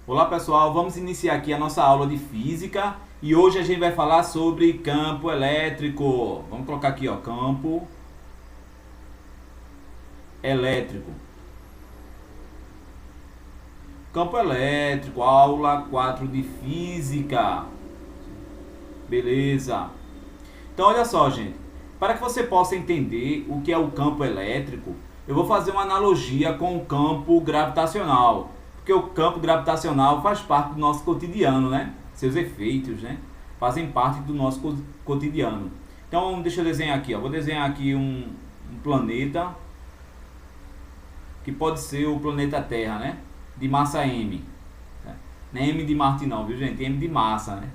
Olá pessoal, vamos iniciar aqui a nossa aula de física e hoje a gente vai falar sobre campo elétrico. Vamos colocar aqui, ó, campo elétrico. Campo elétrico, aula 4 de física. Beleza. Então olha só, gente, para que você possa entender o que é o campo elétrico, eu vou fazer uma analogia com o campo gravitacional. Porque o campo gravitacional faz parte do nosso cotidiano, né? Seus efeitos, né? Fazem parte do nosso cotidiano. Então, deixa eu desenhar aqui, ó. Vou desenhar aqui um planeta, que pode ser o planeta Terra, né? De massa M. Não é M de Marte não, viu, gente? M de massa, né?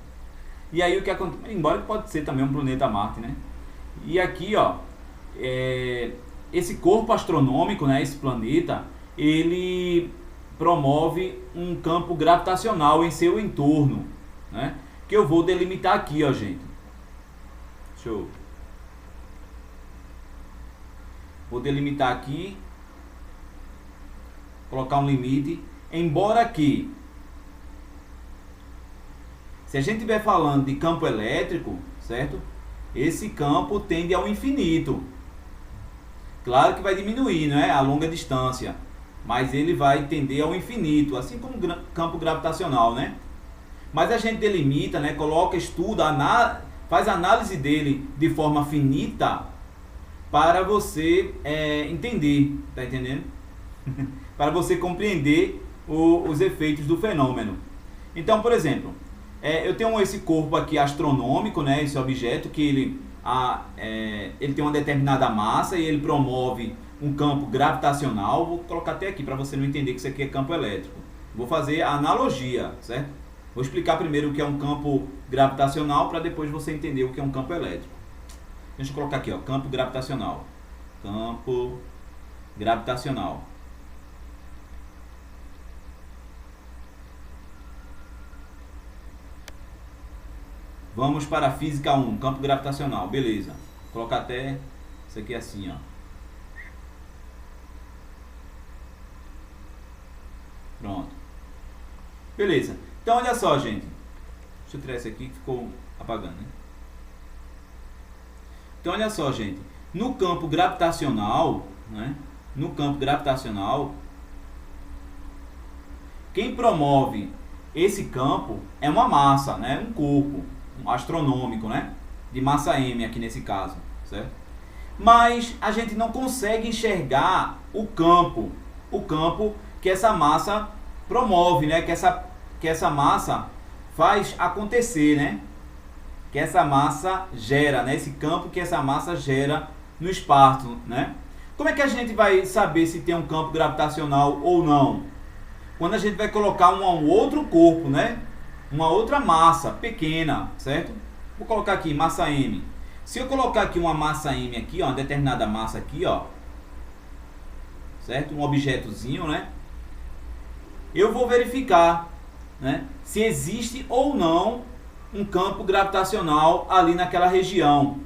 E aí o que acontece? Embora pode ser também um planeta Marte, né? E aqui, ó, esse corpo astronômico, né? Esse planeta, ele promove um campo gravitacional em seu entorno, né? Que eu vou delimitar aqui, ó, gente. Show. Vou delimitar aqui, colocar um limite, embora que, se a gente estiver falando de campo elétrico, certo? Esse campo tende ao infinito. Claro que vai diminuir, né? A longa distância. Mas ele vai tender ao infinito, assim como o campo gravitacional, né? Mas a gente delimita, né? Coloca, estuda, faz análise dele de forma finita para você entender, tá entendendo? Para você compreender os efeitos do fenômeno. Então, por exemplo, eu tenho esse corpo aqui astronômico, né? Esse objeto que ele tem uma determinada massa e ele promove um campo gravitacional. Vou colocar até aqui para você não entender que isso aqui é campo elétrico. Vou fazer a analogia, certo? Vou explicar primeiro o que é um campo gravitacional para depois você entender o que é um campo elétrico. Deixa eu colocar aqui, ó, campo gravitacional. Campo gravitacional. Vamos para a física 1, campo gravitacional. Beleza. Vou colocar até isso aqui assim, ó. Pronto. Beleza. Então, olha só, gente. Deixa eu tirar esse aqui que ficou apagando, né? Então, olha só, gente. No campo gravitacional, né? No campo gravitacional, quem promove esse campo é uma massa, né? Um corpo astronômico, né? De massa M aqui nesse caso, certo? Mas a gente não consegue enxergar o campo que essa massa promove, né? Que essa massa faz acontecer, né? Que essa massa gera, né? Esse campo que essa massa gera no espaço, né? Como é que a gente vai saber se tem um campo gravitacional ou não? Quando a gente vai colocar um outro corpo, né? Uma outra massa pequena, certo? Vou colocar aqui massa M. Se eu colocar aqui uma massa M aqui, ó, uma determinada massa aqui, ó, certo? Um objetozinho, né? Eu vou verificar, né, se existe ou não um campo gravitacional ali naquela região.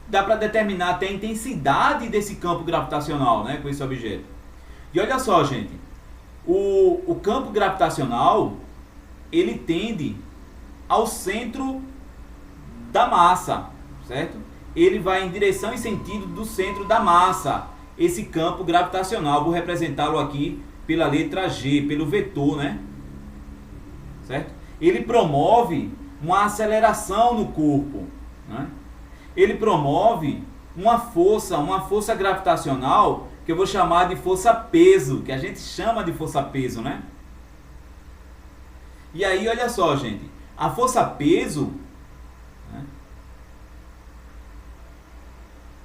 Dá para determinar até a intensidade desse campo gravitacional, né, com esse objeto. E olha só, gente, o campo gravitacional, ele tende ao centro da massa, certo? Ele vai em direção e sentido do centro da massa. Esse campo gravitacional, vou representá-lo aqui pela letra G, pelo vetor, né? Certo? Ele promove uma aceleração no corpo, né? Ele promove uma força gravitacional que eu vou chamar de força-peso, que a gente chama de força-peso, né? E aí, olha só, gente, a força-peso, né?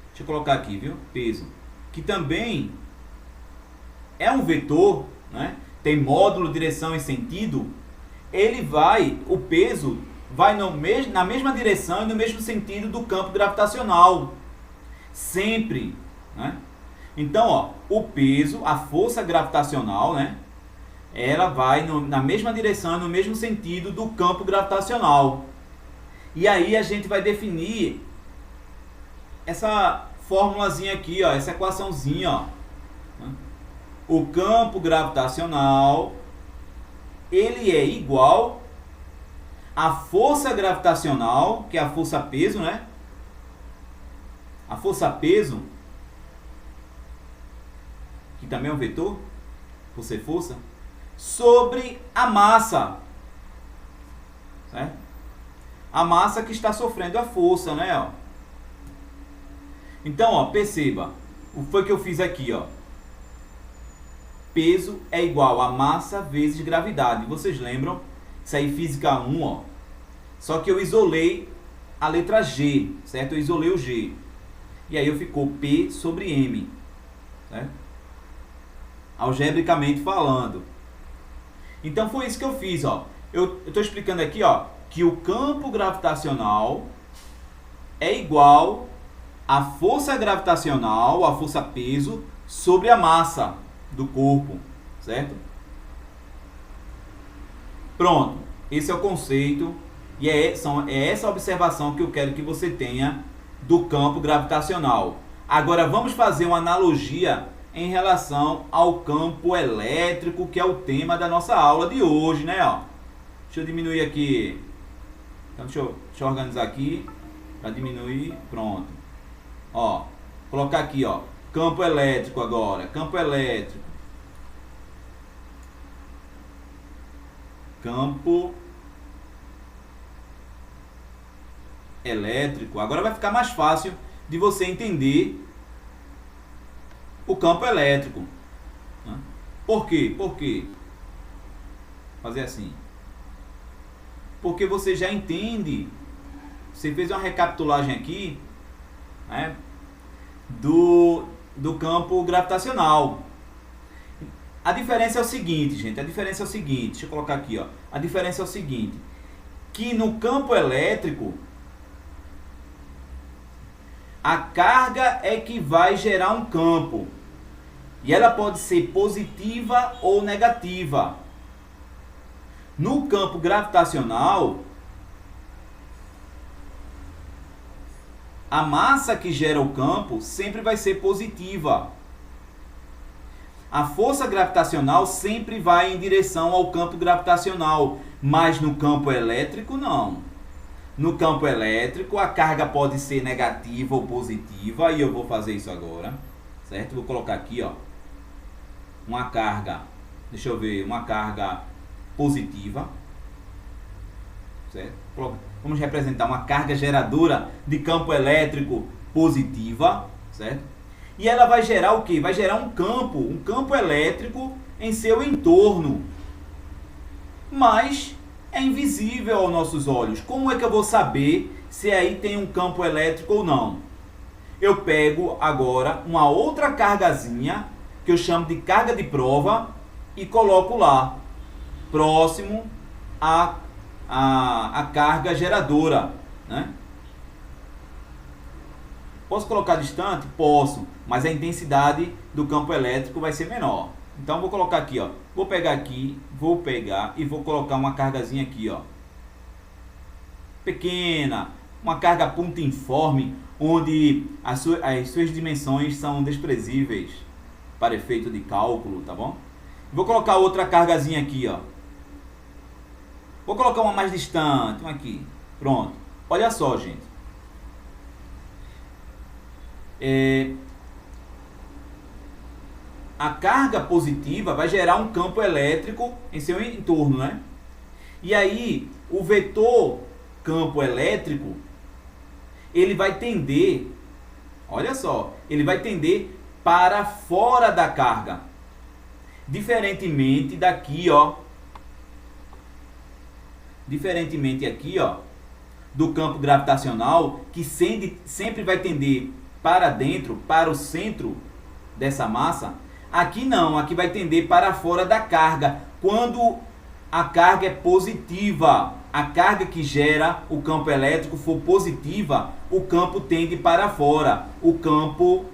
Deixa eu colocar aqui, viu? Peso, que também é um vetor, né? Tem módulo, direção e sentido. O peso vai na mesma direção e no mesmo sentido do campo gravitacional. Sempre, né? Então, ó, o peso, a força gravitacional, né? Ela vai na mesma direção e no mesmo sentido do campo gravitacional. E aí a gente vai definir essa formulazinha aqui, ó, essa equaçãozinha, ó. O campo gravitacional ele é igual à força gravitacional, que é a força peso, né? A força peso, que também é um vetor, por ser força, sobre a massa, certo? A massa que está sofrendo a força, né? Ó. Então, ó, perceba, o que foi que eu fiz aqui, ó? Peso é igual a massa vezes gravidade. Vocês lembram? Isso aí, física 1, ó. Só que eu isolei a letra G, certo? Eu isolei o G. E aí ficou P sobre M, certo? Algebricamente falando. Então foi isso que eu fiz, ó. Eu estou explicando aqui, ó, que o campo gravitacional é igual à força gravitacional, a força peso, sobre a massa do corpo, certo? Pronto, esse é o conceito e é essa observação que eu quero que você tenha do campo gravitacional. Agora vamos fazer uma analogia em relação ao campo elétrico, que é o tema da nossa aula de hoje, né? Ó, deixa eu diminuir aqui. Então, deixa eu organizar aqui para diminuir. Pronto. Ó, colocar aqui, ó, campo elétrico agora. Campo elétrico. Campo elétrico. Agora vai ficar mais fácil de você entender o campo elétrico. Por quê? Por quê? Fazer assim. Porque você já entende, você fez uma recapitulagem aqui, né, do campo gravitacional. A diferença é o seguinte, gente, deixa eu colocar aqui, ó. A diferença é o seguinte, que no campo elétrico, a carga é que vai gerar um campo. E ela pode ser positiva ou negativa. No campo gravitacional, a massa que gera o campo sempre vai ser positiva. A força gravitacional sempre vai em direção ao campo gravitacional, mas no campo elétrico não. No campo elétrico, a carga pode ser negativa ou positiva, e eu vou fazer isso agora, certo? Vou colocar aqui, ó, uma carga, deixa eu ver, uma carga positiva, certo? Vamos representar uma carga geradora de campo elétrico positiva, certo? E ela vai gerar o quê? Vai gerar um campo elétrico em seu entorno, mas é invisível aos nossos olhos. Como é que eu vou saber se aí tem um campo elétrico ou não? Eu pego agora uma outra cargazinha, que eu chamo de carga de prova, e coloco lá, próximo à carga geradora, né? Posso colocar distante? Posso, mas a intensidade do campo elétrico vai ser menor. Então vou colocar aqui, ó. Vou pegar e vou colocar uma cargazinha aqui, ó. Pequena, uma carga pontiforme, onde as suas dimensões são desprezíveis para efeito de cálculo, tá bom? Vou colocar outra cargazinha aqui, ó. Vou colocar uma mais distante, uma aqui. Pronto. Olha só, gente. A carga positiva vai gerar um campo elétrico em seu entorno, né? E aí, o vetor campo elétrico, ele vai tender, olha só, ele vai tender para fora da carga. Diferentemente daqui, ó. Diferentemente aqui, ó, do campo gravitacional, que sempre vai tender para dentro, para o centro dessa massa. Aqui não, aqui vai tender para fora da carga. Quando a carga é positiva, a carga que gera o campo elétrico for positiva, o campo tende para fora. O campo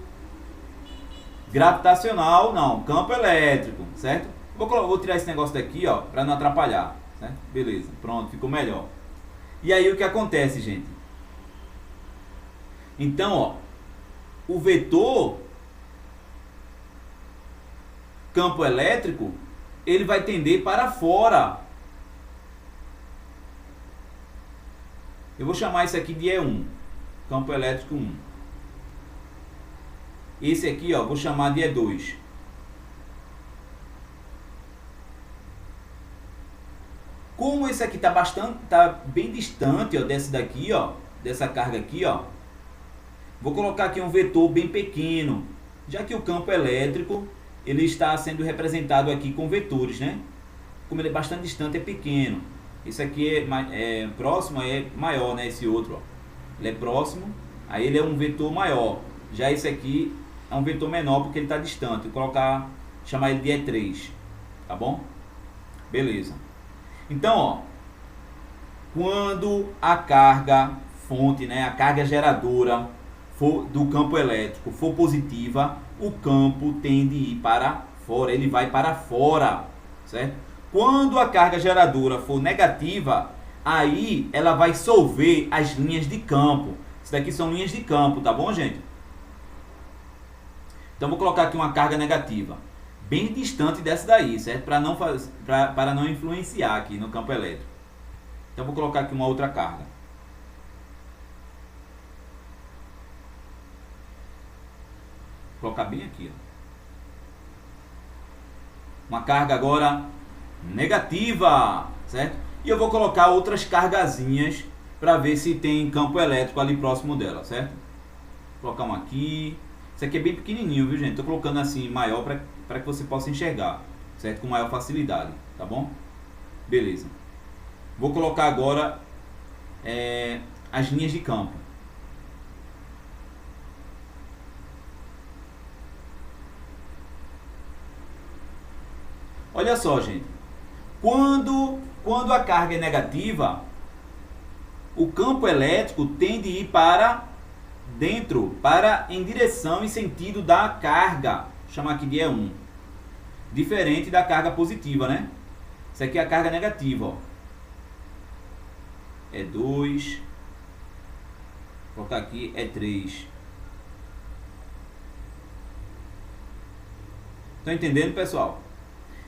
gravitacional não, campo elétrico, certo? Vou tirar esse negócio daqui, ó, para não atrapalhar, certo? Beleza, pronto, ficou melhor. E aí o que acontece, gente? Então, ó, o vetor campo elétrico, ele vai tender para fora Eu vou chamar isso aqui de E1, campo elétrico 1. Esse aqui, ó, vou chamar de E2. Como esse aqui tá bem distante, ó, desse daqui, ó, dessa carga aqui, ó, vou colocar aqui um vetor bem pequeno, já que o campo elétrico ele está sendo representado aqui com vetores, né? Como ele é bastante distante, é pequeno. Esse aqui é próximo, é maior, né? Esse outro, ó, ele é próximo, aí ele é um vetor maior. Já esse aqui é um vetor menor porque ele está distante. Vou chamar ele de E3, tá bom? Beleza. Então, ó, quando a carga fonte, né, a carga geradora do campo elétrico for positiva, o campo tende a ir para fora, ele vai para fora, certo? Quando a carga geradora for negativa, aí ela vai solver as linhas de campo. Isso daqui são linhas de campo, tá bom, gente? Então vou colocar aqui uma carga negativa, bem distante dessa daí, certo? Para não influenciar aqui no campo elétrico. Então vou colocar aqui uma outra carga. Vou colocar bem aqui, ó. Uma carga agora negativa, certo? E eu vou colocar outras cargazinhas para ver se tem campo elétrico ali próximo dela, certo? Vou colocar uma aqui. Isso aqui é bem pequenininho, viu, gente? Tô colocando assim maior para que você possa enxergar, certo? Com maior facilidade, tá bom? Beleza. Vou colocar agora as linhas de campo. Olha só, gente. Quando a carga é negativa, o campo elétrico tende a ir para dentro, em direção e sentido da carga. Vou chamar aqui de E1. Diferente da carga positiva, né? Isso aqui é a carga negativa, ó. E2. Vou colocar aqui E3. Estão entendendo, pessoal?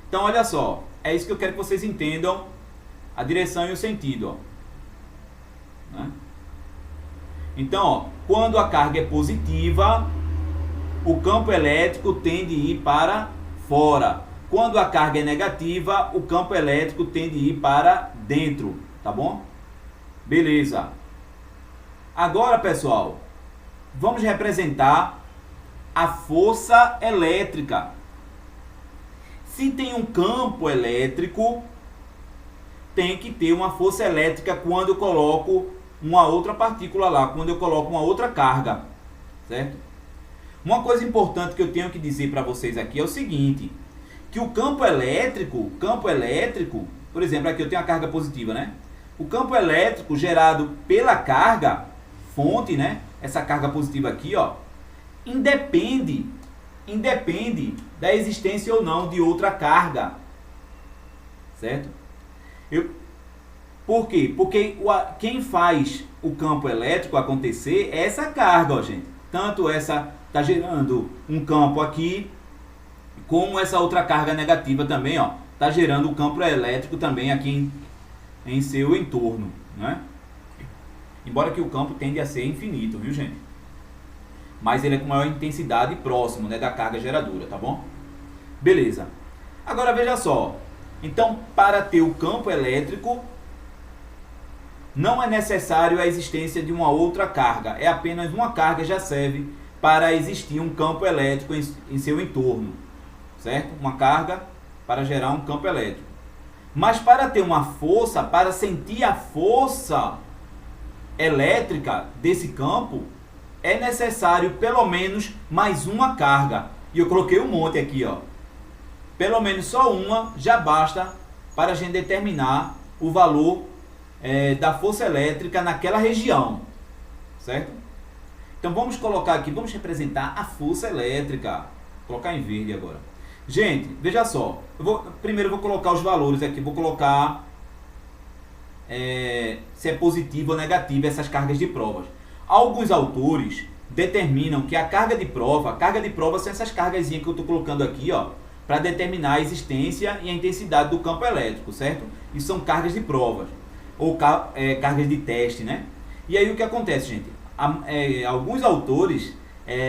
Então, olha só. É isso que eu quero que vocês entendam. A direção e o sentido, ó. Né? Então, ó, quando a carga é positiva, o campo elétrico tende a ir para fora. Quando a carga é negativa, o campo elétrico tende a ir para dentro, tá bom? Beleza. Agora, pessoal, vamos representar a força elétrica. Se tem um campo elétrico, tem que ter uma força elétrica quando eu coloco uma outra partícula lá, quando eu coloco uma outra carga, certo? Uma coisa importante que eu tenho que dizer para vocês aqui é o seguinte, que o campo elétrico, por exemplo, aqui eu tenho a carga positiva, né? O campo elétrico gerado pela carga fonte, né? Essa carga positiva aqui, ó, independe da existência ou não de outra carga, certo? Por quê? Porque quem faz o campo elétrico acontecer é essa carga, ó, gente. Tanto essa está gerando um campo aqui, como essa outra carga negativa também, ó, está gerando o campo elétrico também aqui em seu entorno, né? Embora que o campo tende a ser infinito, viu, gente? Mas ele é com maior intensidade próximo, né, da carga geradora, tá bom? Beleza. Agora veja só. Então, para ter o campo elétrico, não é necessário a existência de uma outra carga. É apenas uma carga já serve para existir um campo elétrico em seu entorno, certo? Uma carga para gerar um campo elétrico. Mas para ter uma força, para sentir a força elétrica desse campo, é necessário pelo menos mais uma carga. E eu coloquei um monte aqui, ó. Pelo menos só uma já basta para a gente determinar o valor da força elétrica naquela região, certo? Então vamos colocar aqui, vamos representar a força elétrica. Vou colocar em verde agora. Gente, veja só. Primeiro eu vou colocar os valores aqui. Vou colocar se é positivo ou negativo essas cargas de provas. Alguns autores determinam que a carga de prova são essas cargazinhas que eu estou colocando aqui, ó, para determinar a existência e a intensidade do campo elétrico, certo? Isso são cargas de provas, ou cargas de teste, né? E aí o que acontece, gente? Alguns autores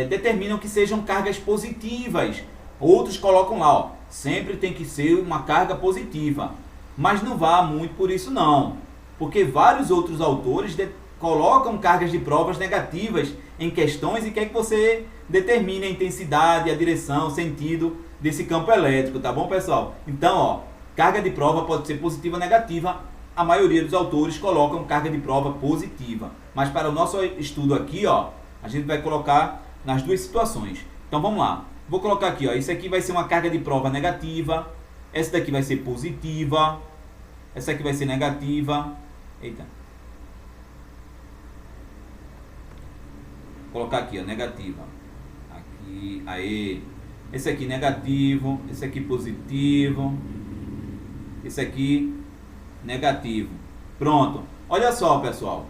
determinam que sejam cargas positivas. Outros colocam lá, ó, sempre tem que ser uma carga positiva. Mas não vá muito por isso não. Porque vários outros autores colocam cargas de provas negativas em questões e quer que você determine a intensidade, a direção, o sentido desse campo elétrico, tá bom, pessoal? Então, ó, carga de prova pode ser positiva ou negativa. A maioria dos autores colocam carga de prova positiva. Mas para o nosso estudo aqui, ó, a gente vai colocar nas duas situações. Então vamos lá. Vou colocar aqui, ó, isso aqui vai ser uma carga de prova negativa. Essa daqui vai ser positiva. Essa aqui vai ser negativa. Eita. Vou colocar aqui, ó, negativa. Aqui, aí. Esse aqui negativo, esse aqui positivo. Esse aqui negativo. Pronto. Olha só, pessoal.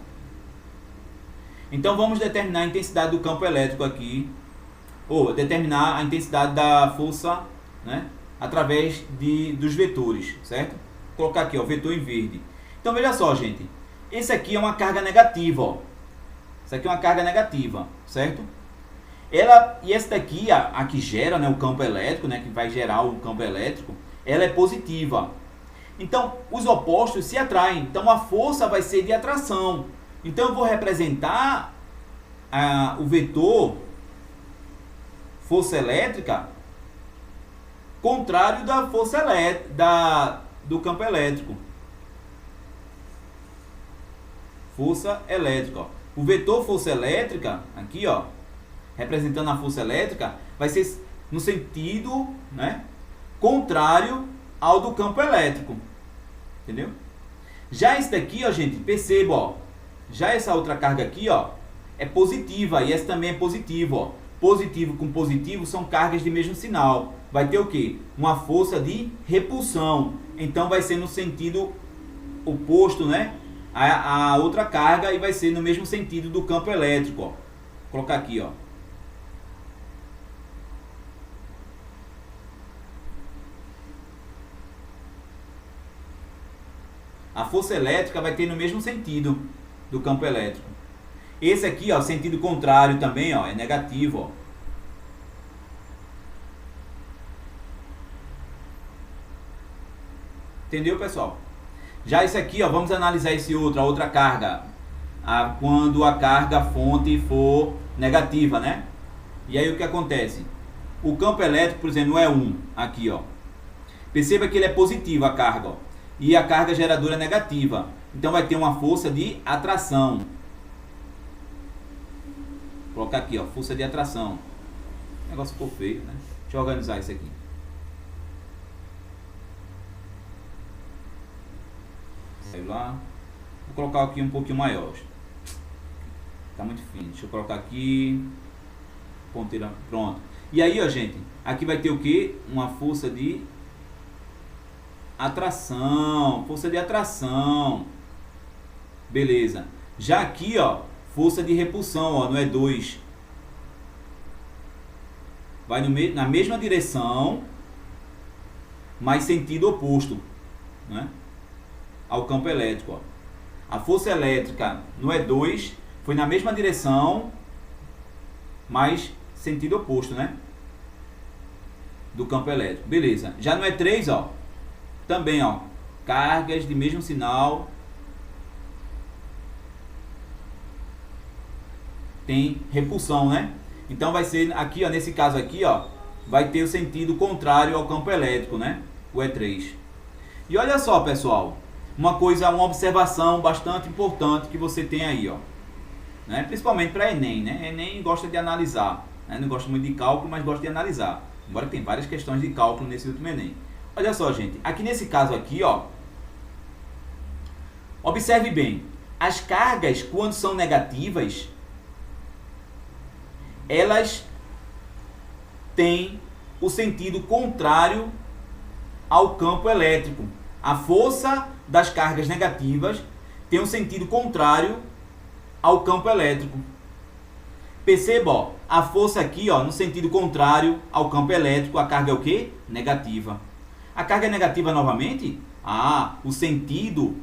Então vamos determinar a intensidade do campo elétrico aqui, ou determinar a intensidade da força, né, através dos vetores, certo? Vou colocar aqui, ó, vetor em verde. Então veja só, gente. Esse aqui é uma carga negativa, ó. Isso aqui é uma carga negativa, certo? E essa daqui, a que gera, né, o campo elétrico, né, que vai gerar o campo elétrico, ela é positiva. Então, os opostos se atraem. Então, a força vai ser de atração. Então, eu vou representar o vetor força elétrica contrário da força do campo elétrico. Força elétrica, ó. O vetor força elétrica, aqui, ó, representando a força elétrica, vai ser no sentido, né, contrário ao do campo elétrico. Entendeu? Já esse daqui, ó, gente, perceba, ó, já essa outra carga aqui, ó, é positiva e essa também é positiva, ó. Positivo com positivo são cargas de mesmo sinal. Vai ter o quê? Uma força de repulsão. Então vai ser no sentido oposto, né, a outra carga, e vai ser no mesmo sentido do campo elétrico, ó. Vou colocar aqui, ó. A força elétrica vai ter no mesmo sentido do campo elétrico. Esse aqui, ó, sentido contrário também, ó, é negativo, ó. Entendeu, pessoal? Já esse aqui, ó, vamos analisar esse outro, a outra carga. Quando a carga fonte for negativa, né? E aí o que acontece? O campo elétrico, por exemplo, é 1, aqui, ó. Perceba que ele é positivo, a carga, ó. E a carga geradora é negativa. Então vai ter uma força de atração. Vou colocar aqui, ó, força de atração. O negócio ficou feio, né? Deixa eu organizar isso aqui. Saiu lá. Vou colocar aqui um pouquinho maior. Tá muito fino. Deixa eu colocar aqui. Ponteira. Pronto. E aí, ó, gente. Aqui vai ter o que? Uma força de atração. Força de atração. Beleza. Já aqui, ó, força de repulsão, ó, não é 2. Vai na mesma direção, mas sentido oposto, né, ao campo elétrico, ó. A força elétrica no E2 foi na mesma direção, mas sentido oposto, né, do campo elétrico. Beleza. Já no E3, ó, também, ó, cargas de mesmo sinal, tem repulsão, né? Então vai ser aqui, ó, nesse caso aqui, ó, vai ter o sentido contrário ao campo elétrico, né? O E3. E olha só, pessoal, uma observação bastante importante que você tem aí, ó, né? Principalmente para Enem, né? Enem gosta de analisar, né? Não gosta muito de cálculo, mas gosta de analisar. Embora tem várias questões de cálculo nesse último Enem. Olha só, gente, aqui nesse caso aqui, ó, observe bem, as cargas, quando são negativas, elas têm o sentido contrário ao campo elétrico. A força das cargas negativas tem um sentido contrário ao campo elétrico. Perceba, ó, a força aqui, ó, no sentido contrário ao campo elétrico, a carga é o quê? Negativa. A carga é negativa novamente? O sentido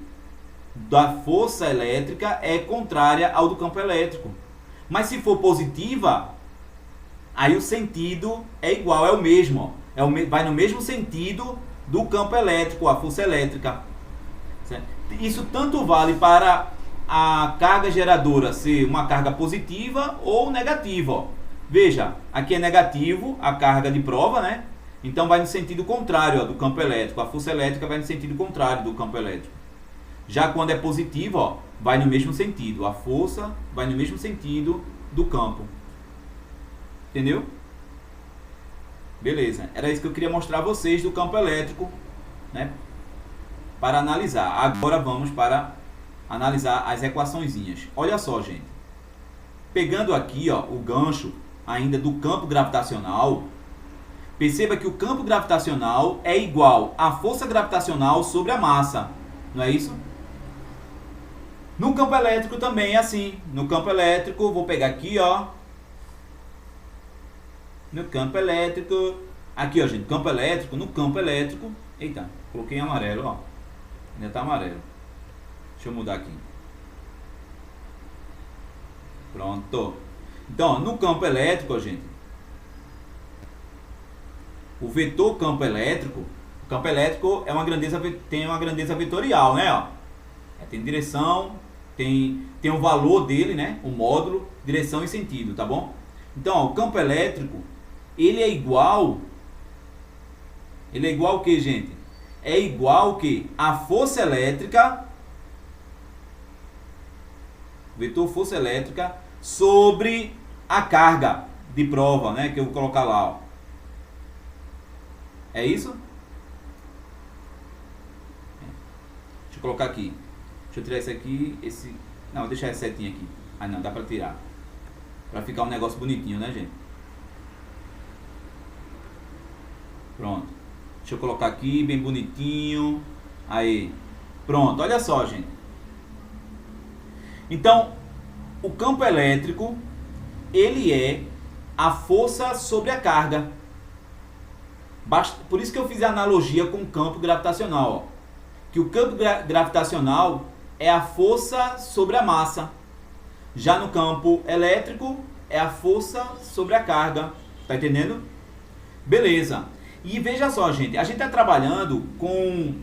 da força elétrica é contrária ao do campo elétrico. Mas se for positiva, aí o sentido é igual, é o mesmo. Vai no mesmo sentido do campo elétrico, a força elétrica. Certo? Isso tanto vale para a carga geradora ser uma carga positiva ou negativa. Ó. Veja, aqui é negativo a carga de prova, né? Então vai no sentido contrário, ó, do campo elétrico. A força elétrica vai no sentido contrário do campo elétrico. Já quando é positivo, ó, vai no mesmo sentido. A força vai no mesmo sentido do campo. Entendeu? Beleza. Era isso que eu queria mostrar a vocês do campo elétrico, né? Para analisar. Agora vamos para analisar as equaçõezinhas. Olha só, gente. Pegando aqui, ó, o gancho ainda do campo gravitacional, perceba que o campo gravitacional é igual à força gravitacional sobre a massa. Não é isso? No campo elétrico também é assim. No campo elétrico, vou pegar aqui, ó. No campo elétrico. Aqui, ó, gente. Campo elétrico. No campo elétrico. Eita, coloquei em amarelo, ó. Ainda tá amarelo. Deixa eu mudar aqui. Pronto. Então, ó, no campo elétrico, ó, gente. O vetor campo elétrico. O campo elétrico é tem uma grandeza vetorial, né? Ó. Tem direção, tem o valor dele, né? O módulo, direção e sentido, tá bom? Então, ó, o campo elétrico, ele é igual o que, gente? É igual o que? A força elétrica, vetor força elétrica, sobre a carga de prova, né? Que eu vou colocar lá, ó. É isso? Deixa eu colocar aqui. Deixa eu tirar esse aqui, não, vou deixar essa setinha aqui. Ah, não, dá pra tirar. Pra ficar um negócio bonitinho, né, gente? Pronto. Deixa eu colocar aqui, bem bonitinho. Aí. Pronto, olha só, gente. Então, o campo elétrico, ele é a força sobre a carga. Por isso que eu fiz a analogia com o campo gravitacional, ó. Que o campo gravitacional é a força sobre a massa. Já no campo elétrico é a força sobre a carga. Tá entendendo? Beleza. E veja só, gente. A gente está trabalhando com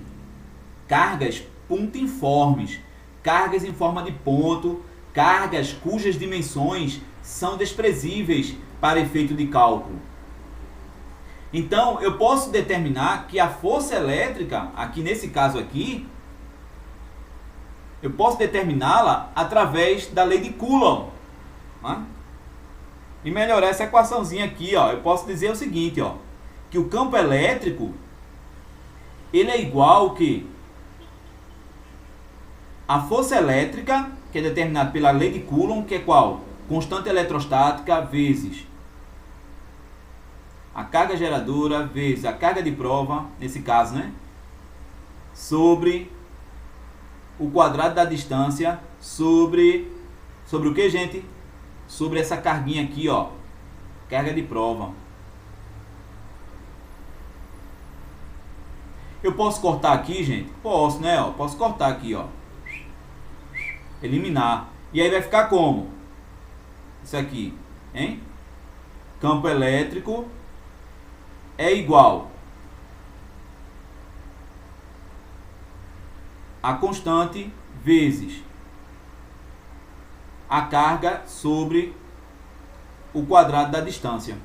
cargas pontiformes. Cargas em forma de ponto. Cargas cujas dimensões são desprezíveis para efeito de cálculo. Então, eu posso determinar que a força elétrica, aqui nesse caso aqui, eu posso determiná-la através da lei de Coulomb. Né? E melhorar essa equaçãozinha aqui, ó. Eu posso dizer o seguinte, ó, que o campo elétrico, ele é igual que a força elétrica, que é determinada pela lei de Coulomb, que é qual? Constante eletrostática vezes a carga geradora vezes a carga de prova, nesse caso, né? Sobre o quadrado da distância, sobre o que, gente? Sobre essa carguinha aqui, ó. Carga de prova. Eu posso cortar aqui, gente? Posso, né? Ó, posso cortar aqui, ó. Eliminar. E aí vai ficar como? Isso aqui, hein? Campo elétrico é igual a constante vezes a carga sobre o quadrado da distância.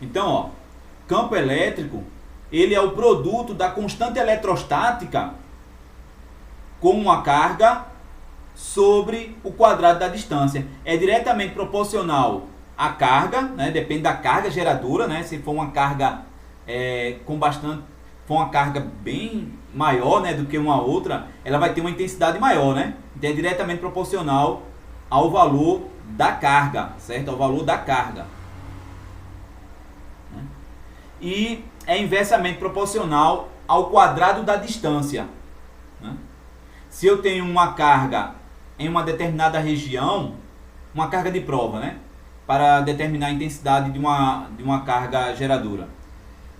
Então, ó, campo elétrico, ele é o produto da constante eletrostática com uma carga sobre o quadrado da distância. É diretamente proporcional à carga, né? Depende da carga geradora, né? Se for uma carga for uma carga bem maior, né, do que uma outra, ela vai ter uma intensidade maior, né? Então é diretamente proporcional ao valor da carga, certo? Ao valor da carga. E é inversamente proporcional ao quadrado da distância. Né? Se eu tenho uma carga em uma determinada região, uma carga de prova, né? Para determinar a intensidade de uma carga geradora.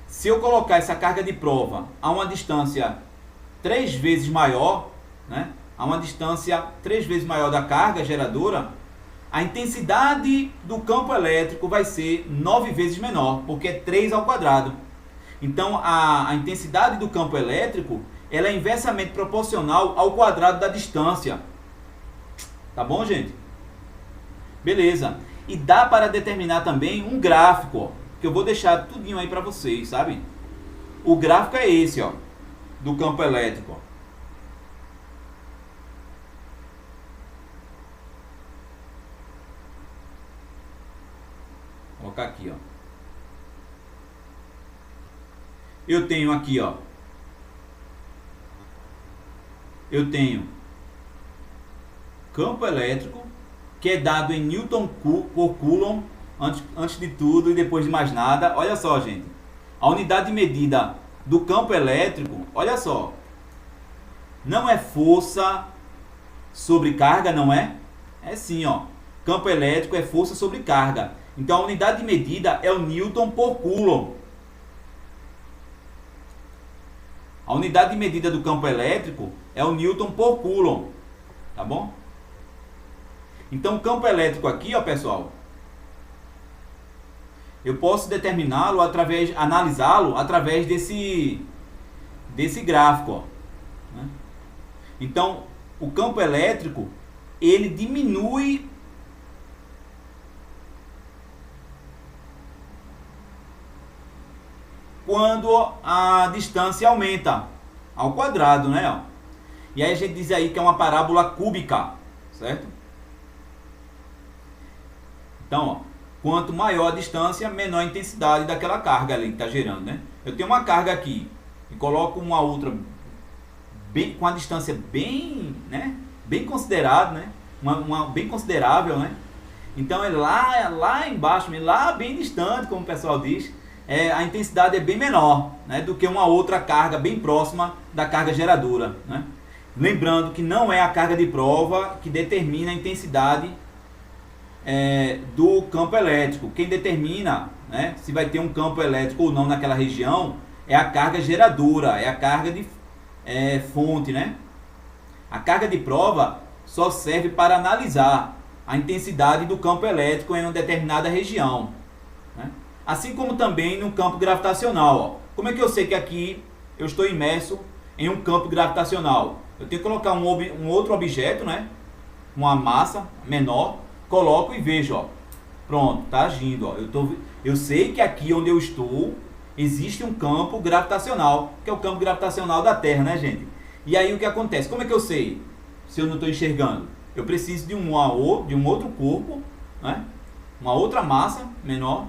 Se eu colocar essa carga de prova a uma distância 3 vezes maior, né, a uma distância 3 vezes maior da carga geradora, a intensidade do campo elétrico vai ser 9 vezes menor, porque é 3 ao quadrado. Então, a intensidade do campo elétrico ela é inversamente proporcional ao quadrado da distância. Tá bom, gente? Beleza. E dá para determinar também um gráfico, ó, que eu vou deixar tudinho aí para vocês, sabe? O gráfico é esse, ó, do campo elétrico. Ó. Vou colocar aqui, ó. Eu tenho aqui, ó. Eu tenho campo elétrico, que é dado em Newton por Coulomb, antes de tudo e depois de mais nada. Olha só, gente. A unidade de medida do campo elétrico, olha só. Não é força sobre carga, não é? É sim, ó. Campo elétrico é força sobre carga. Então, a unidade de medida é o Newton por Coulomb. A unidade de medida do campo elétrico é o Newton por Coulomb. Tá bom? Então, o campo elétrico aqui, ó, pessoal, eu posso determiná-lo analisá-lo através desse gráfico, ó, né? Então, o campo elétrico, ele diminui quando a distância aumenta ao quadrado, né? Ó. E aí a gente diz aí que é uma parábola cúbica, certo? Então, ó, quanto maior a distância, menor a intensidade daquela carga ali que está gerando, né? Eu tenho uma carga aqui e coloco uma outra com a distância bem, né? Bem considerada, né? Uma bem considerável, né? Então é lá embaixo, lá bem distante, como o pessoal diz, a intensidade é bem menor, né, do que uma outra carga bem próxima da carga geradora, né? Lembrando que não é a carga de prova que determina a intensidade do campo elétrico. Quem determina, né, se vai ter um campo elétrico ou não naquela região é a carga geradora, é a carga de fonte, né? A carga de prova só serve para analisar a intensidade do campo elétrico em uma determinada região, né? Assim como também no campo gravitacional, ó. Como é que eu sei que aqui eu estou imerso em um campo gravitacional? Eu tenho que colocar um outro objeto, né? Uma massa menor, coloco e vejo, ó. Pronto, tá agindo, ó. Eu sei que aqui onde eu estou existe um campo gravitacional, que é o campo gravitacional da Terra, né, gente? E aí o que acontece? Como é que eu sei se eu não estou enxergando? Eu preciso de um outro corpo, né? Uma outra massa menor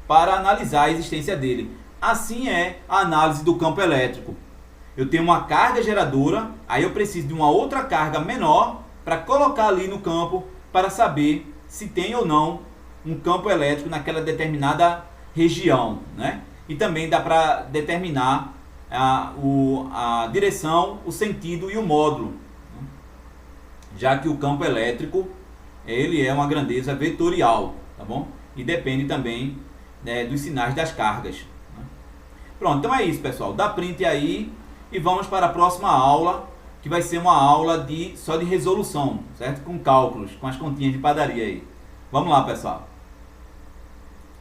para analisar a existência dele. Assim é a análise do campo elétrico. Eu tenho uma carga geradora, aí eu preciso de uma outra carga menor para colocar ali no campo para saber se tem ou não um campo elétrico naquela determinada região, né? E também dá para determinar a direção, o sentido e o módulo, né? Já que o campo elétrico ele é uma grandeza vetorial, tá bom? E depende também, né, dos sinais das cargas, né? Pronto, então é isso, pessoal. Dá print aí e vamos para a próxima aula, que vai ser uma aula só de resolução, certo? Com cálculos, com as continhas de padaria aí. Vamos lá, pessoal.